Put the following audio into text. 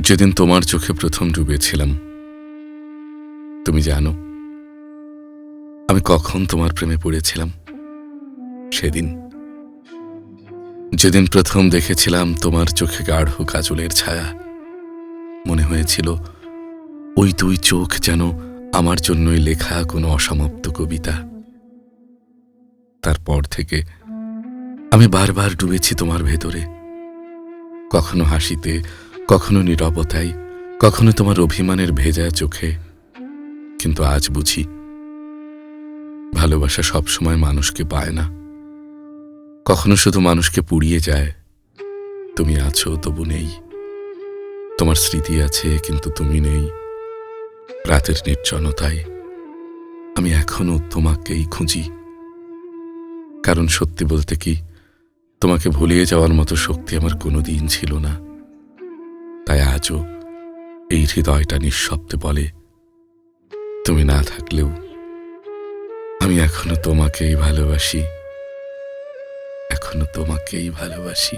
যেদিন তোমার চোখে প্রথম ডুবেছিলাম, তুমি জানো আমি কখন তোমার প্রেমে পড়েছিলাম? সেদিন, যেদিন প্রথম দেখেছিলাম তোমার চোখে গাঢ় কাজলের ছায়া, মনে হয়েছিল ওই দুই চোখ যেন আমার জন্যই লেখা কোনো অসমাপ্ত কবিতা। তারপর থেকে আমি বারবার ডুবেছি তোমার ভেতরে, কখনো হাসিতে, কখনো নীরবতায়, কখনো তোমার অভিমানের ভেজা চোখে। কিন্তু আজ বুঝি ভালোবাসা সবসময় মানুষকে পায় না, কখনো শুধু মানুষকে পুড়িয়ে যায়। তুমি আছো তবু নেই, তোমার স্মৃতি আছে কিন্তু তুমি নেই। রাতের নির্জনতায় আমি এখনো তোমাকেই খুঁজি, কারণ সত্যি বলতে কি, তোমাকে ভুলিয়ে যাওয়ার মতো শক্তি আমার কোনোদিন ছিল না। তাই আজও এই হৃদয়টা নিঃশব্দে বলে, তুমি না থাকলেও আমি এখনো তোমাকেই ভালোবাসি, এখনো তোমাকেই ভালোবাসি।